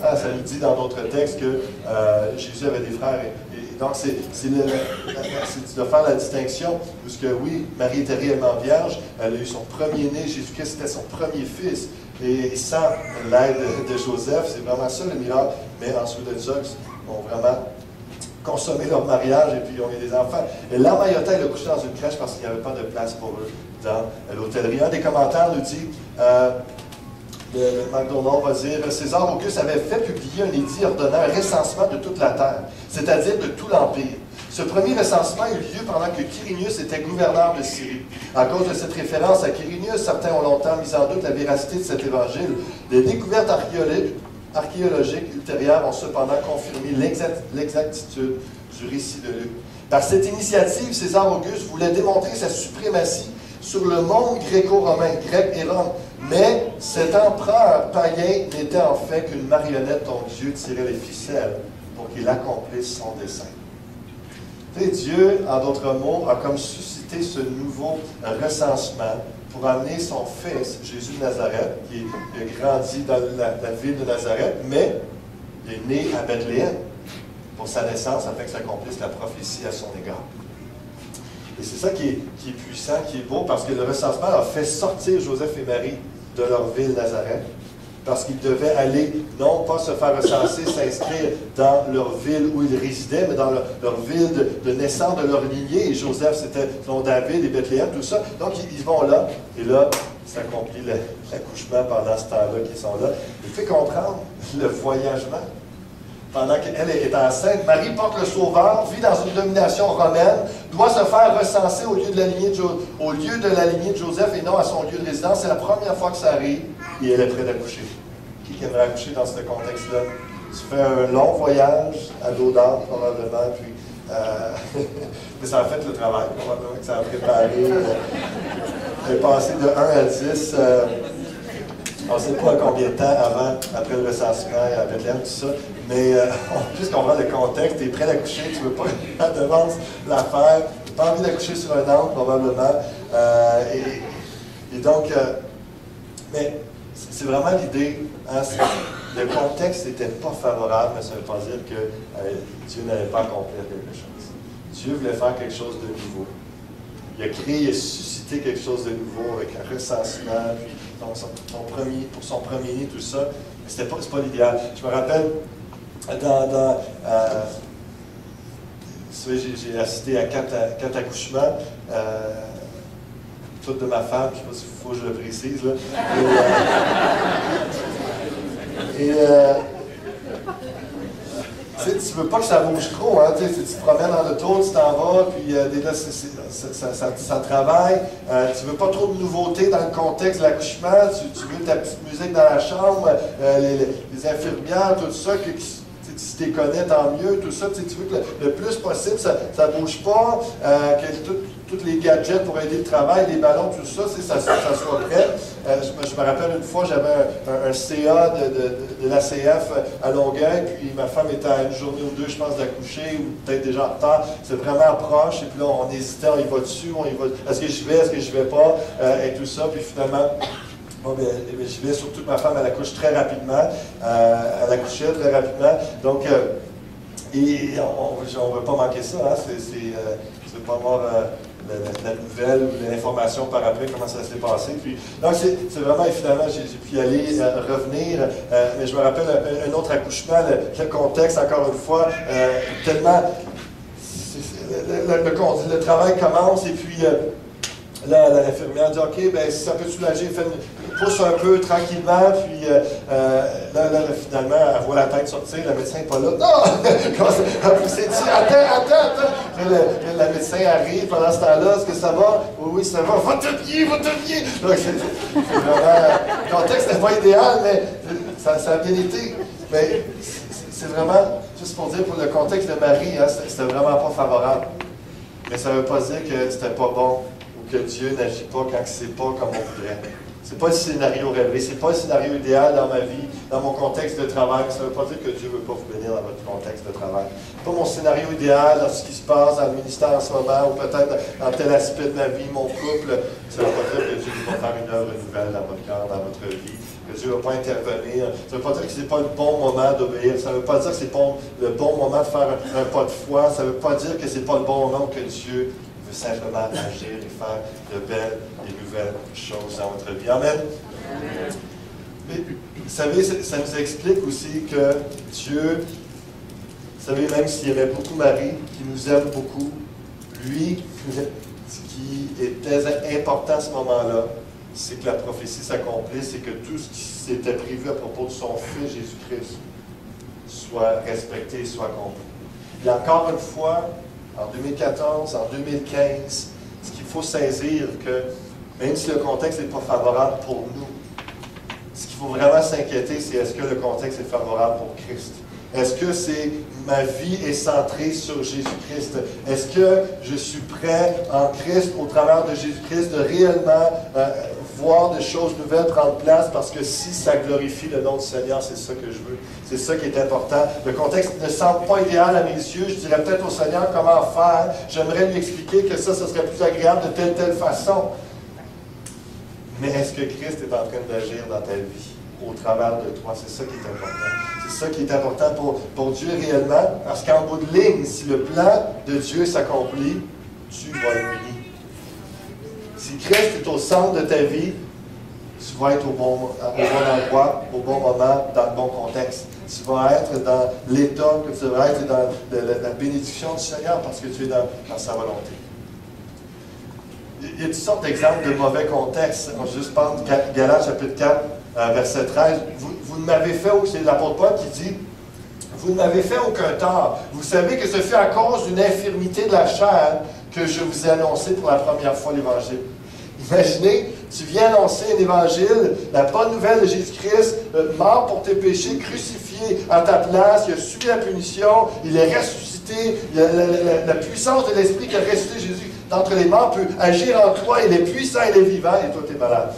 Hein, ça nous dit dans d'autres textes que Jésus avait des frères. Donc, c'est de faire la distinction, parce que oui, Marie était réellement vierge, elle a eu son premier-né, Jésus-Christ était son premier fils, et sans l'aide de Joseph, c'est vraiment ça le miracle, mais ensuite de ça, ils ont vraiment consommé leur mariage et puis ils ont eu des enfants. Et l'emmaillota, elle le couché dans une crèche parce qu'il n'y avait pas de place pour eux dans l'hôtellerie. Un des commentaires nous dit... Le McDonald va dire, César Auguste avait fait publier un édit ordonnant un recensement de toute la terre, c'est-à-dire de tout l'Empire. Ce premier recensement eut lieu pendant que Quirinius était gouverneur de Syrie. À cause de cette référence à Quirinius, certains ont longtemps mis en doute la véracité de cet évangile. Les découvertes archéologiques ultérieures ont cependant confirmé l'exactitude du récit de Luc. Par cette initiative, César Auguste voulait démontrer sa suprématie sur le monde gréco-romain, grec et Rome. Mais cet empereur païen n'était en fait qu'une marionnette dont Dieu tirait les ficelles pour qu'il accomplisse son dessein. Et Dieu, en d'autres mots, a comme suscité ce nouveau recensement pour amener son fils, Jésus de Nazareth, qui a grandi dans la ville de Nazareth, mais il est né à Bethléem pour sa naissance afin que s'accomplisse la prophétie à son égard. Et c'est ça qui est puissant, qui est beau, parce que le recensement a fait sortir Joseph et Marie de leur ville Nazareth, parce qu'ils devaient aller, non pas se faire recenser, s'inscrire dans leur ville où ils résidaient, mais dans leur ville de naissance, de leur lignée. Et Joseph, c'était David et Bethléem, tout ça. Donc, ils vont là, et là, s'accomplit l'accouchement pendant ce temps-là qu'ils sont là. Il fait comprendre le voyagement. Pendant qu'elle est enceinte, Marie porte le Sauveur, vit dans une domination romaine, doit se faire recenser au lieu de la lignée de Joseph et non à son lieu de résidence. C'est la première fois que ça arrive et elle est prête à coucher. Qui aimerait accoucher dans ce contexte-là? Tu fais un long voyage à dos d'âne, probablement, puis mais ça a fait le travail, probablement que ça a préparé. Elle est passée de 1 à 10. On ne sait pas combien de temps après le recensement à Bethléem, tout ça, mais puisqu'on voit le contexte, tu es prêt à coucher, tu ne veux pas à d'avance la faire, tu n'as pas envie d'accoucher sur un âne, probablement. Et donc, mais c'est vraiment l'idée, hein, le contexte n'était pas favorable, mais ça ne veut pas dire que Dieu n'allait pas accomplir quelque chose. Dieu voulait faire quelque chose de nouveau. Il a créé, il a suscité quelque chose de nouveau avec un recensement, puis pour son premier-né, tout ça. Mais c'est pas l'idéal. Je me rappelle, j'ai assisté à 4 accouchements, toutes de ma femme, je ne sais pas s'il faut que je le précise, là. Tu ne veux pas que ça bouge trop, hein? Tu te promènes dans l'auto, tu t'en vas, puis déjà, ça travaille. Tu ne veux pas trop de nouveautés dans le contexte de l'accouchement. Tu veux ta petite musique dans la chambre, les infirmières, tout ça. Tu si tu les connais, tant mieux, tout ça, tu veux que le plus possible, ça ne bouge pas, que tous les gadgets pour aider le travail, les ballons, tout ça, ça soit prêt. Je me rappelle une fois, j'avais un CA de l'ACF à Longueuil, puis ma femme était à une journée ou deux, je pense, d'accoucher, ou peut-être déjà en retard. C'est vraiment proche, et puis là, on hésitait, on y va dessus, est-ce que je vais, est-ce que je vais pas, et tout ça, puis finalement, bon, je vais, surtout que ma femme, elle accouche très rapidement, elle accouchait très rapidement, donc, et on ne veut pas manquer ça, hein, c'est pas avoir la nouvelle ou l'information par après, comment ça s'est passé. Puis, donc, c'est vraiment, et finalement, j'ai pu y aller, revenir, mais je me rappelle un autre accouchement, le contexte, encore une fois, tellement, le travail commence, et puis, là, l'infirmière dit, OK, ben, si ça peut soulager, pousse un peu tranquillement, puis là, finalement, elle voit la tête sortir, le médecin n'est pas là. Non! Elle s'est dit, attends. Le médecin arrive pendant ce temps-là, est-ce que ça va? Oui, ça va. Va-te bien! Donc, c'est vraiment, le contexte n'est pas idéal, mais ça a bien été. Mais c'est vraiment, juste pour dire, pour le contexte de Marie, hein, c'était vraiment pas favorable. Mais ça ne veut pas dire que c'était pas bon, ou que Dieu n'agit pas quand c'est pas comme on voudrait. C'est pas le scénario rêvé, c'est pas le scénario idéal dans ma vie, dans mon contexte de travail. Ça ne veut pas dire que Dieu ne veut pas vous bénir dans votre contexte de travail. C'est pas mon scénario idéal dans ce qui se passe dans le ministère en ce moment, ou peut-être dans tel aspect de ma vie, mon couple. Ça ne veut pas dire que Dieu va faire une œuvre nouvelle dans votre cœur, dans votre vie, que Dieu ne va pas intervenir. Ça ne veut pas dire que ce n'est pas le bon moment d'obéir. Ça ne veut pas dire que ce n'est pas le bon moment de faire un pas de foi. Ça ne veut pas dire que ce n'est pas le bon moment que Dieu veut simplement agir et faire de belles et nouvelles choses dans votre vie. Amen. Mais, vous savez, ça nous explique aussi que Dieu, vous savez, même s'il aimait beaucoup Marie, qui nous aime beaucoup, lui, ce qui était important à ce moment-là, c'est que la prophétie s'accomplisse et que tout ce qui s'était prévu à propos de son Fils Jésus-Christ soit respecté, soit accompli. Et encore une fois, en 2014, en 2015, ce qu'il faut saisir, que même si le contexte n'est pas favorable pour nous, ce qu'il faut vraiment s'inquiéter, c'est est-ce que le contexte est favorable pour Christ? Est-ce que ma vie est centrée sur Jésus-Christ? Est-ce que je suis prêt en Christ, au travers de Jésus-Christ, de réellement voir des choses nouvelles prendre place? Parce que si ça glorifie le nom du Seigneur, c'est ça que je veux. C'est ça qui est important. Le contexte ne semble pas idéal à mes yeux. Je dirais peut-être au Seigneur comment faire. J'aimerais lui expliquer que ça serait plus agréable de telle façon. Mais est-ce que Christ est en train d'agir dans ta vie, au travers de toi? C'est ça qui est important. C'est ça qui est important pour Dieu réellement, parce qu'en bout de ligne, si le plan de Dieu s'accomplit, tu vas être béni. Si Christ est au centre de ta vie, tu vas être au bon endroit, au bon moment, dans le bon contexte. Tu vas être dans l'état que tu vas être dans la bénédiction du Seigneur, parce que tu es dans sa volonté. Il y a toutes sortes d'exemples de mauvais contextes. On va juste prendre Galates chapitre 4, verset 13. Vous ne m'avez fait, c'est l'apôtre Paul qui dit, vous ne m'avez fait aucun tort. Vous savez que ce fut à cause d'une infirmité de la chair que je vous ai annoncé pour la première fois l'Évangile. Imaginez, tu viens annoncer un Évangile, la bonne nouvelle de Jésus-Christ, mort pour tes péchés, crucifié à ta place, il a subi la punition, il est ressuscité, la puissance de l'Esprit qui a ressuscité Jésus d'entre les morts peut agir en toi, il est puissant, il est vivant, et toi tu es malade.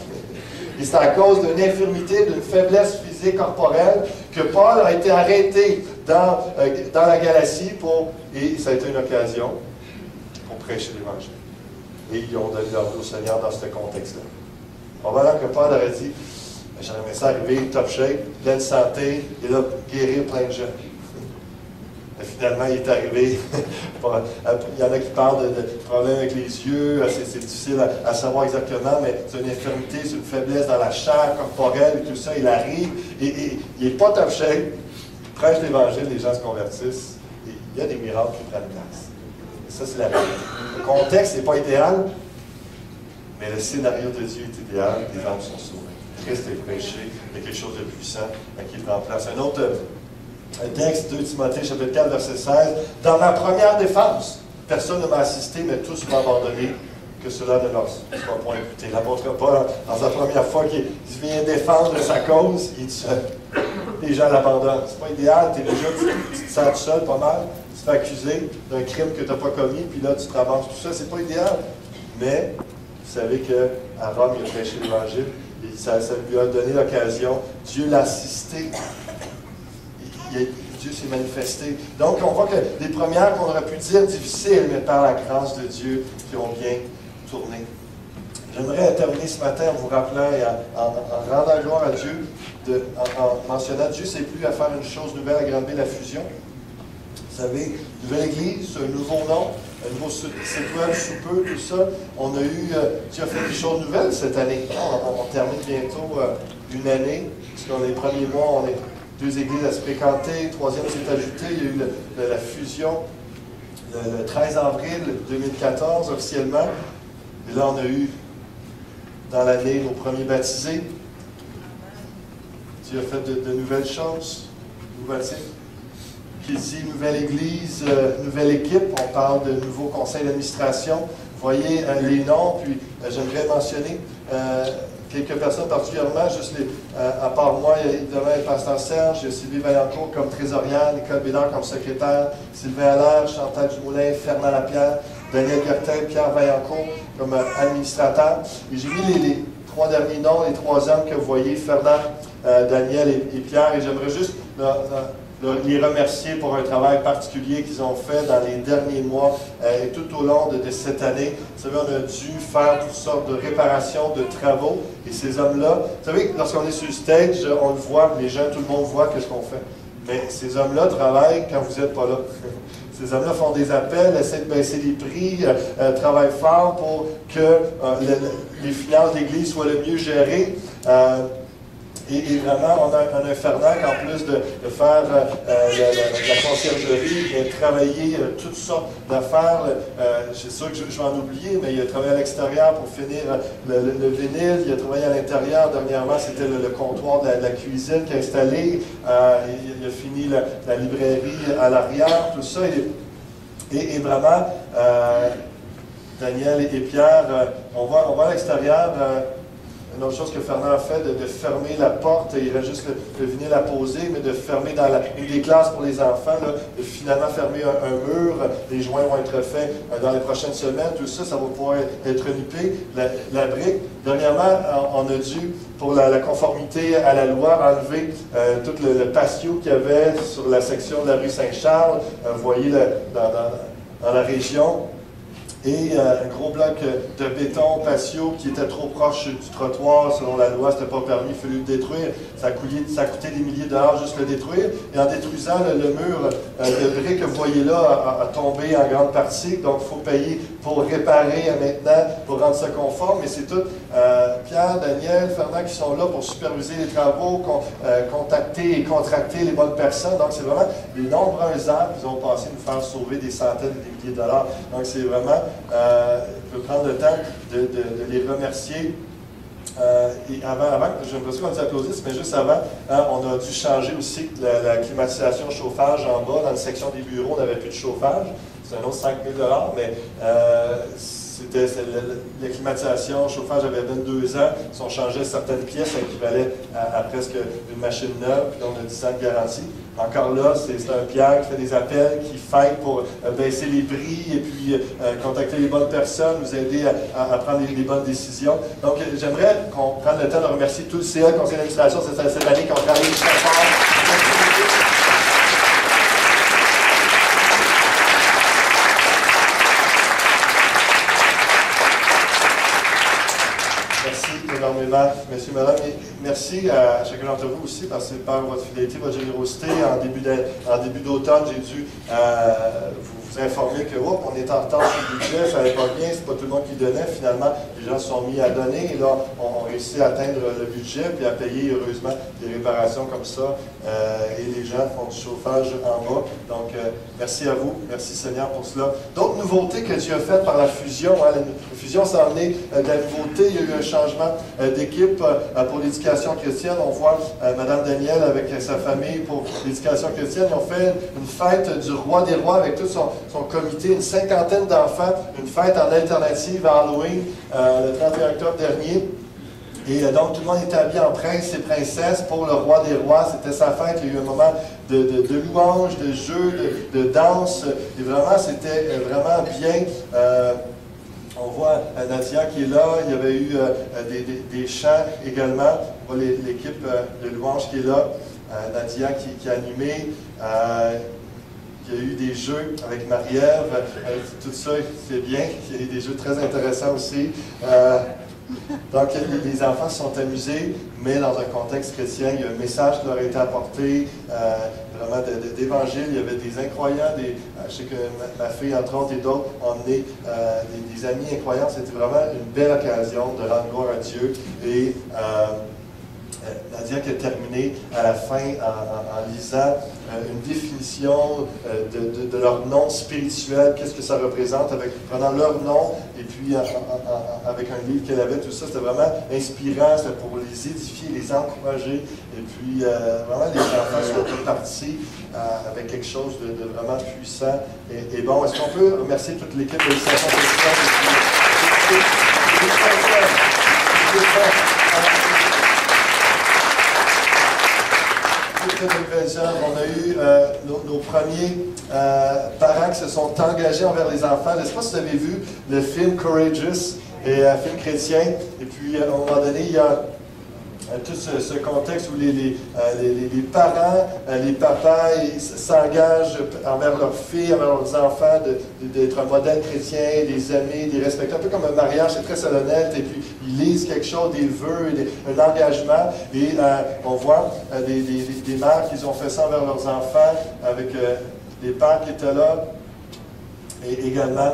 Et c'est à cause d'une infirmité, d'une faiblesse physique corporelle que Paul a été arrêté dans la Galatie et ça a été une occasion pour prêcher l'Évangile. Et ils ont donné leur vie au Seigneur dans ce contexte-là. Probablement que Paul aurait dit, j'aimerais ça arriver top shape, pleine santé, et là, guérir plein de gens. Mais finalement, il est arrivé. Il y en a qui parlent de problèmes avec les yeux, c'est difficile à savoir exactement, mais c'est une infirmité, c'est une faiblesse dans la chair corporelle et tout ça. Il arrive, et il n'est pas top shape, il prêche l'Évangile, les gens se convertissent, et il y a des miracles qui prennent place. Et ça, c'est la réalité. Le contexte n'est pas idéal, mais le scénario de Dieu est idéal, les gens sont sauvés. Christ est prêché, il y a quelque chose de puissant qui prend place. Un autre texte, 2 Timothée, chapitre 4, verset 16. Dans ma première défense, personne ne m'a assisté, mais tous m'ont abandonné, que cela ne leur soit point imputé. L'apôtre Paul, dans sa première fois qu'il vient défendre sa cause, il est seul. les gens l'abandonnent. C'est pas idéal, tu te sens tout seul pas mal, tu te fais accuser d'un crime que tu n'as pas commis, puis là tu te ramasses tout ça, c'est pas idéal. Mais vous savez qu'à Rome, il a prêché l'Évangile, et ça lui a donné l'occasion, Dieu l'a assisté. Dieu s'est manifesté. Donc, on voit que les premières qu'on aurait pu dire difficiles, mais par la grâce de Dieu, qui ont bien tourné. J'aimerais terminer ce matin en vous rappelant et en rendant gloire à Dieu, en mentionnant Dieu, c'est plus à faire une chose nouvelle, à Granby, la fusion. Vous savez, nouvelle église, un nouveau nom, un nouveau site web sous peu, tout ça. On a eu, Dieu a fait des choses nouvelles cette année. On termine bientôt une année, parce que dans les premiers mois, on est 2 églises à se fréquenter, 3e s'est ajouté, il y a eu la fusion le 13 avril 2014 officiellement. Et là, on a eu dans l'année nos premiers baptisés. Dieu a fait de nouvelles choses, qui dit nouvelle église, nouvelle équipe, on parle de nouveau conseil d'administration. Vous voyez les noms, puis j'aimerais mentionner quelques personnes particulièrement, juste à part moi, il y a évidemment le pasteur Serge, il y a Sylvie Vaillancourt comme trésorière, Nicole Bédard comme secrétaire, Sylvain Allaire, Chantal Dumoulin, Fernand Lapierre, Daniel Gertin, Pierre Vaillancourt comme administrateur. Et j'ai mis les 3 derniers noms, les 3 hommes que vous voyez, Fernand, Daniel et Pierre, et j'aimerais juste les remercier pour un travail particulier qu'ils ont fait dans les derniers mois et tout au long de cette année. Vous savez, on a dû faire toutes sortes de réparations, de travaux, et ces hommes-là, vous savez, lorsqu'on est sur le stage, on le voit, les gens, tout le monde voit qu'est-ce qu'on fait. Mais ces hommes-là travaillent quand vous n'êtes pas là. Ces hommes-là font des appels, essaient de baisser les prix, travaillent fort pour que les finances de l'Église soient le mieux gérées. Et vraiment, on a un Fernand qui, en plus de faire la conciergerie, il a travaillé toutes sortes d'affaires. C'est sûr que je vais en oublier, mais il a travaillé à l'extérieur pour finir le vinyle. Il a travaillé à l'intérieur. Dernièrement, c'était le comptoir de la cuisine qu'il a installé. Il a fini la librairie à l'arrière, tout ça. Et vraiment, Daniel et Pierre, on va à l'extérieur. Une autre chose que Fernand a fait, de fermer la porte, il reste juste le vinyle à poser, mais de fermer dans une des classes pour les enfants, là, de finalement fermer un mur, les joints vont être faits dans les prochaines semaines, tout ça, ça va pouvoir être nippé, la brique. Dernièrement, on a dû, pour la conformité à la loi, enlever tout le patio qu'il y avait sur la section de la rue Saint-Charles, vous voyez dans la région. Et un gros bloc de béton patio qui était trop proche du trottoir, selon la loi, c'était pas permis, il fallu le détruire. Ça a coûté des milliers de dollars juste le détruire. Et en détruisant le mur de briques que vous voyez là a tombé en grande partie. Donc il faut payer pour réparer maintenant, pour rendre ça conforme. Mais c'est tout Pierre, Daniel, Fernand qui sont là pour superviser les travaux, contacter et contracter les bonnes personnes. Donc c'est vraiment les nombreux arbres qui ont passé nous faire sauver des centaines et des milliers de dollars. Donc c'est vraiment... je peux prendre le temps de les remercier. Et avant, j'aimerais qu'on les applaudisse, mais juste avant, on a dû changer aussi la climatisation chauffage en bas. Dans la section des bureaux, on n'avait plus de chauffage. C'est un autre 5 000 $, mais la climatisation, chauffage avait 22 ans. Si on changeait certaines pièces, ça équivalait à presque une machine neuve, puis on a 10 ans de garantie. Encore là, c'est un Pierre qui fait des appels, qui fait pour baisser les prix et puis contacter les bonnes personnes, nous aider à prendre les bonnes décisions. Donc, j'aimerais qu'on prenne le temps de remercier tout le CA, le conseil d'administration, cette année qui ont travaillé très fort. Énormément, messieurs, madame, et merci à chacun d'entre vous aussi, parce que par votre fidélité, votre générosité, en début d'automne, j'ai dû vous informer que on est en retard sur le budget, ça n'allait pas bien, c'est pas tout le monde qui donnait. Finalement, les gens se sont mis à donner, et là, on réussit à atteindre le budget, puis à payer, heureusement, des réparations comme ça, et les gens font du chauffage en bas. Donc, merci à vous, merci Seigneur pour cela. D'autres nouveautés que Dieu a faites par la fusion, la fusion, ça a amené de la nouveauté, il y a eu un changement d'équipe pour l'éducation chrétienne. On voit Mme Daniel avec sa famille pour l'éducation chrétienne. Ils ont fait une fête du roi des rois avec tout son comité, une 50aine d'enfants, une fête en alternative à Halloween le 31 octobre dernier. Et donc, tout le monde était habillé en prince et princesse pour le roi des rois. C'était sa fête. Il y a eu un moment de louange, de jeu, de danse. Et vraiment, c'était vraiment bien. On voit Nadia qui est là. Il y avait eu des chants également. On voit l'équipe de louange qui est là. Nadia qui a animé. Il y a eu des jeux avec Marie-Ève. Tout ça, c'est bien. Il y a eu des jeux très intéressants aussi. Donc, les enfants se sont amusés, mais dans un contexte chrétien, il y a un message qui leur a été apporté, vraiment d'évangile. Il y avait des incroyants, je sais que ma fille, entre autres, et d'autres ont emmené des amis incroyants. C'était vraiment une belle occasion de rendre gloire à Dieu. Et Nadia qui a terminé à la fin en lisant une définition de leur nom spirituel, qu'est-ce que ça représente, prenant leur nom et puis avec un livre qu'elle avait, tout ça, c'était vraiment inspirant, c'était pour les édifier, les encourager, et puis vraiment les enfants sont repartis avec quelque chose de vraiment puissant et bon. Est-ce qu'on peut remercier toute l'équipe de l'Institution on a eu nos premiers parents qui se sont engagés envers les enfants. Je ne sais pas si vous avez vu le film Courageous, un film chrétien. Et puis, à un moment donné, il y a tout ce contexte où les parents, les papas s'engagent envers leurs filles, envers leurs enfants, d'être un modèle chrétien, les aimer, les respecter. Un peu comme un mariage, c'est très solennel. Et puis, ils lisent quelque chose, des vœux, un engagement. Et on voit des mères qui ont fait ça envers leurs enfants, avec des pères qui étaient là. Et également,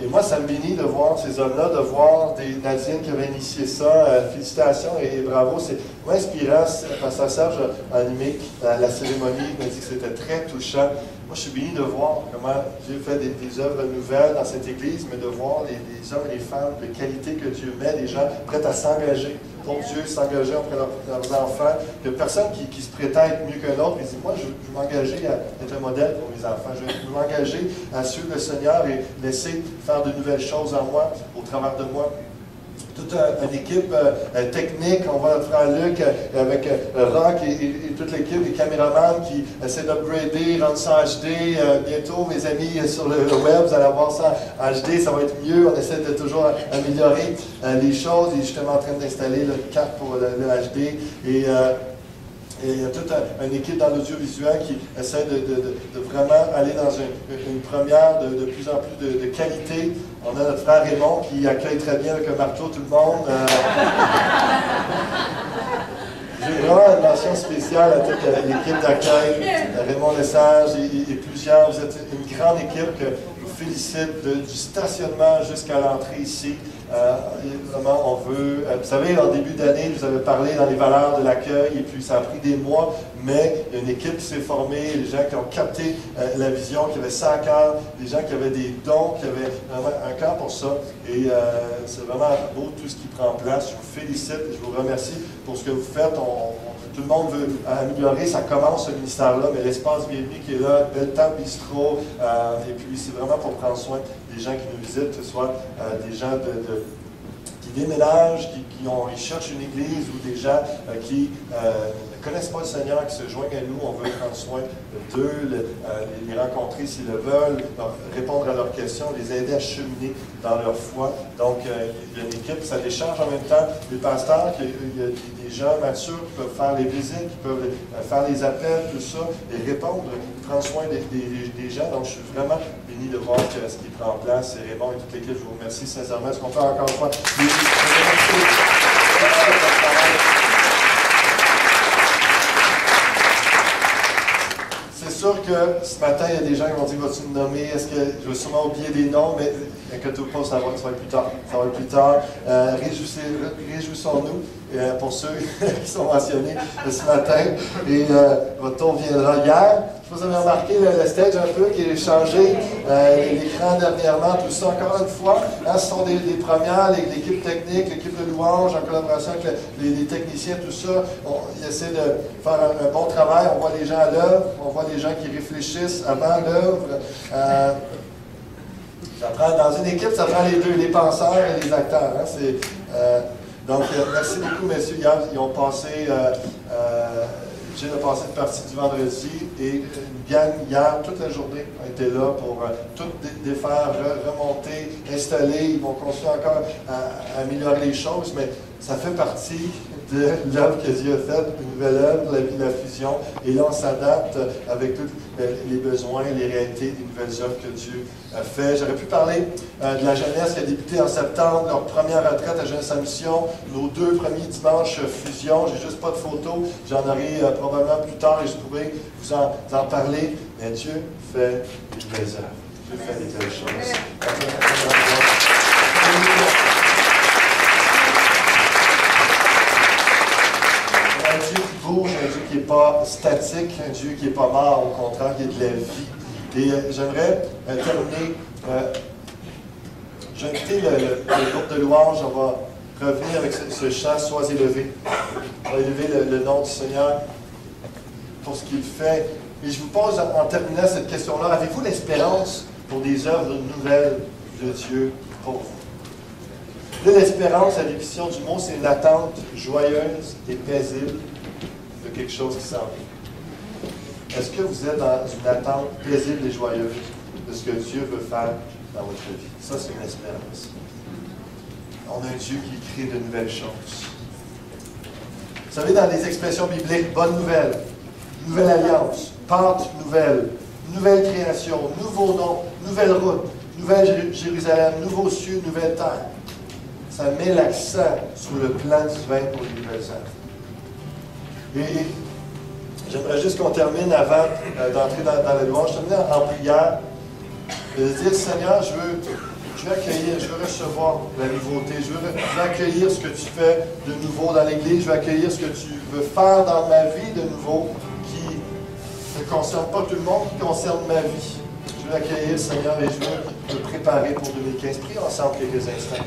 et moi, ça me bénit de voir ces hommes-là, de voir des Nadine qui avaient initié ça. Félicitations et bravo. C'est inspirant. Pasteur Serge a animé la cérémonie. Il m'a dit que c'était très touchant. Moi, je suis béni de voir comment Dieu fait des œuvres nouvelles dans cette Église, mais de voir les hommes et les femmes de qualité que Dieu met, des gens prêts à s'engager pour Dieu, s'engager auprès de leurs enfants. Il n'y a personne qui se prétend être mieux qu'un autre, mais dit, moi, je vais m'engager à être un modèle pour mes enfants. Je vais m'engager à suivre le Seigneur et laisser faire de nouvelles choses en moi, au travers de moi. Toute une équipe technique, on voit notre frère Luc avec Rock et toute l'équipe, les caméramans qui essaient d'upgrader, rendre ça en HD. Bientôt, mes amis sur le web, vous allez voir ça en HD, ça va être mieux. On essaie de toujours améliorer les choses. Et justement en train d'installer le carte pour le HD. Et il y a toute une équipe dans l'audiovisuel qui essaie de vraiment aller dans une première de plus en plus de qualité. On a notre frère Raymond qui accueille très bien avec un marteau tout le monde. J'ai vraiment une mention spéciale à toute l'équipe d'accueil, Raymond Lesage et plusieurs. Vous êtes une grande équipe que je vous félicite du stationnement jusqu'à l'entrée ici. Vraiment, on veut. Vous savez, en début d'année, je vous avais parlé dans les valeurs de l'accueil, et puis ça a pris des mois, mais il y a une équipe qui s'est formée, les gens qui ont capté la vision, qui avaient ça à cœur, des gens qui avaient des dons, qui avaient vraiment un cœur pour ça. Et c'est vraiment beau tout ce qui prend place. Je vous félicite et je vous remercie pour ce que vous faites. Tout le monde veut améliorer, ça commence ce ministère-là, mais l'espace bienvenu qui est là, belle table bistrot, et puis c'est vraiment pour prendre soin des gens qui nous visitent, que ce soit des gens qui déménagent, ils cherchent une église, ou des gens qui ne connaissent pas le Seigneur, qui se joignent à nous. On veut prendre soin d'eux, les rencontrer s'ils le veulent, répondre à leurs questions, les aider à cheminer dans leur foi. Donc, il y a une équipe, ça décharge en même temps les pasteurs, il y a des gens matures qui peuvent faire les visites, qui peuvent faire les appels, tout ça, et répondre, prendre soin des gens. Donc, je suis vraiment béni de voir ce qui prend place. Et Raymond et toute l'équipe, je vous remercie sincèrement. Est-ce qu'on peut encore une fois C'est sûr que ce matin, il y a des gens qui vont dire, vas-tu me nommer? Est-ce que je vais sûrement oublier des noms, mais inquiétez-vous pas, ça va être plus tard. Ça va être plus tard. Réjouissons-nous pour ceux qui sont mentionnés ce matin. Et votre tour viendra hier. Je sais pas si vous avez remarqué le stage un peu qui est changé, l'écran dernièrement, tout ça. Encore une fois, hein, ce sont des premières, l'équipe technique, l'équipe de louange, en collaboration avec les techniciens, tout ça. Ils essaient de faire un bon travail. On voit les gens à l'œuvre, on voit les gens qui réfléchissent avant l'œuvre. Dans une équipe, ça prend les deux, les penseurs et les acteurs. Hein, Donc, merci beaucoup, messieurs. Hier, ils ont passé, Gilles a passé une partie du vendredi et une gang hier, toute la journée, a été là pour tout défaire, remonter, installer. Ils vont continuer encore à améliorer les choses, mais ça fait partie de l'œuvre que Dieu a faite, une nouvelle œuvre, la fusion. Et là, on s'adapte avec tous les besoins, les réalités des nouvelles œuvres que Dieu a fait. J'aurais pu parler de la jeunesse qui a débuté en septembre, leur première retraite à Jeunesse en Mission, nos 2 premiers dimanches fusion. J'ai juste pas de photos, j'en aurai probablement plus tard et je pourrai vous en parler. Mais Dieu fait des nouvelles œuvres. Dieu fait des belles choses. Un Dieu qui bouge, un Dieu qui n'est pas statique, un Dieu qui n'est pas mort, au contraire, qui est de la vie. Et j'aimerais terminer. J'ai invité le groupe de louanges. On va revenir avec ce chant « Sois élevé ». On va élever le nom du Seigneur pour ce qu'il fait. Et je vous pose en terminant cette question-là, avez-vous l'espérance pour des œuvres nouvelles de Dieu pour vous? Là, l'espérance, la définition du mot, c'est une attente joyeuse et paisible de quelque chose qui s'en vient. Est-ce que vous êtes dans une attente paisible et joyeuse de ce que Dieu veut faire dans votre vie? Ça, c'est une espérance. On a un Dieu qui crée de nouvelles choses. Vous savez, dans les expressions bibliques, bonne nouvelle, nouvelle alliance, Pâques nouvelle, nouvelle création, nouveau nom, nouvelle route, nouvelle Jérusalem, nouveau cieux, nouvelle terre. Ça met l'accent sur le plan divin pour les nouvelles œuvres. Et j'aimerais juste qu'on termine avant d'entrer dans la louange. Je termine en prière. De dire, Seigneur, je veux accueillir, je veux recevoir la nouveauté. Je veux accueillir ce que tu fais de nouveau dans l'Église. Je veux accueillir ce que tu veux faire dans ma vie de nouveau qui ne concerne pas tout le monde, qui concerne ma vie. Je veux accueillir, Seigneur, et je veux me préparer pour 2015. Prions ensemble quelques instants.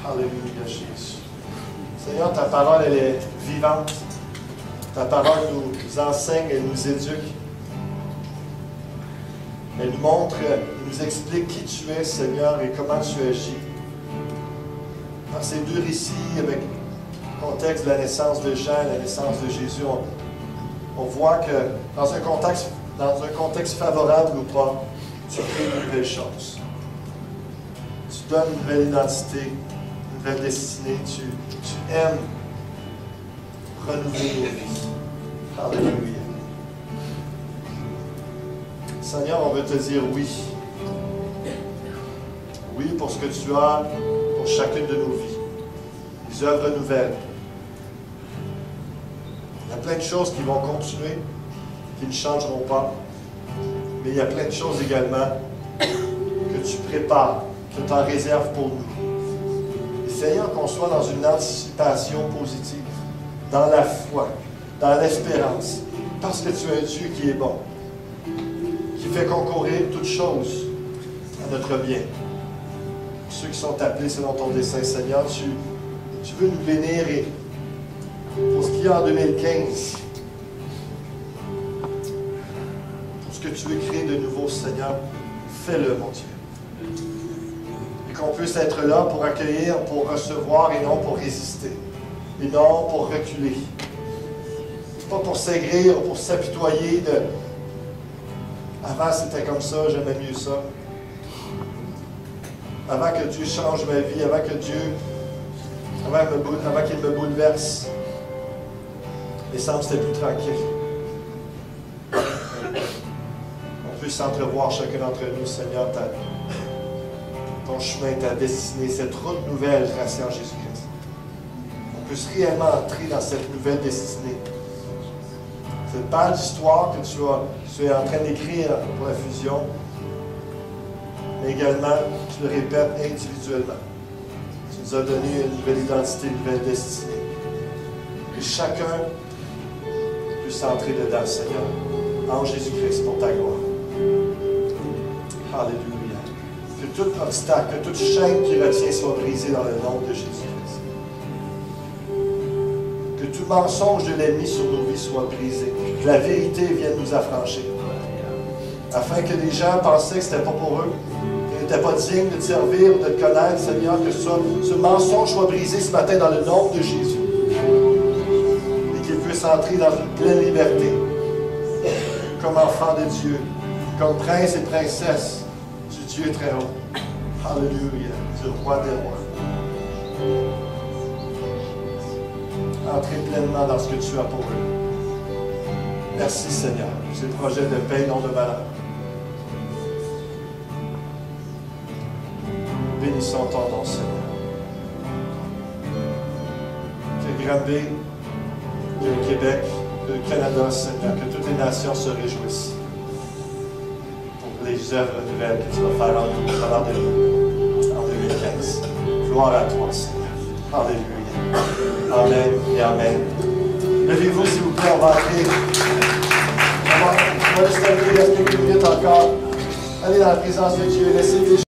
Alléluia, Jésus. Seigneur, ta parole, elle est vivante. Ta parole nous enseigne, elle nous éduque. Elle nous montre, elle nous explique qui tu es, Seigneur, et comment tu agis. Dans ces 2 récits, avec le contexte de la naissance de Jean, la naissance de Jésus, on voit que dans un contexte favorable ou pas, tu crées de nouvelles choses. Tu donnes une nouvelle identité, une nouvelle destinée. Tu aimes renouveler nos vies. Alléluia. Seigneur, on veut te dire oui. Oui pour ce que tu as pour chacune de nos vies. Des œuvres nouvelles. Il y a plein de choses qui vont continuer, qui ne changeront pas. Mais il y a plein de choses également que tu prépares, que tu en réserves pour nous. Et Seigneur, qu'on soit dans une anticipation positive, dans la foi, dans l'espérance, parce que tu es un Dieu qui est bon, qui fait concourir toutes choses à notre bien. Ceux qui sont appelés selon ton dessein, Seigneur, tu veux nous bénir et pour ce qu'il y a en 2015, pour ce que tu veux créer de nouveau, Seigneur, fais-le, mon Dieu. Et qu'on puisse être là pour accueillir, pour recevoir et non pour résister. Et non pour reculer. Pas pour s'aigrir ou pour s'apitoyer de avant c'était comme ça, j'aimais mieux ça. Avant que Dieu change ma vie, avant qu'il me bouleverse, il semble que c'était plus tranquille. On peut s'entrevoir chacun d'entre nous, Seigneur, ton chemin, ta destinée, cette route nouvelle tracée en Jésus-Christ. On peut réellement entrer dans cette nouvelle destinée. Cette page d'histoire que tu es en train d'écrire pour la fusion, mais également, tu le répètes individuellement. Tu nous as donné une nouvelle identité, une nouvelle destinée. Et chacun puisse entrer dedans, Seigneur, en Jésus-Christ, pour ta gloire. Alléluia. Que tout obstacle, que toute chaîne qui retient soit brisée dans le nom de Jésus-Christ. Que tout mensonge de l'ennemi sur nos vies soit brisé. Que la vérité vienne nous affranchir. Afin que les gens pensaient que ce n'était pas pour eux, n'était pas digne de te servir ou de te connaître, Seigneur, que ce mensonge soit brisé ce matin dans le nom de Jésus. Et qu'il puisse entrer dans une pleine liberté, comme enfant de Dieu, comme prince et princesse du Dieu très haut. Alléluia, du roi des rois. Entrez pleinement dans ce que tu as pour eux. Merci Seigneur, pour ces projets de paix, non de malheur. Bénissons ton nom, Seigneur. Que Granby, que le Québec, que le Canada, Seigneur, que toutes les nations se réjouissent pour les œuvres nouvelles que tu vas faire en 2015. Gloire à toi, Seigneur. Alléluia. Amen et Amen. Levez-vous, s'il vous plaît, on va entrer. On va se lever, il reste quelques minutes encore. Allez dans la présence de Dieu, laissez les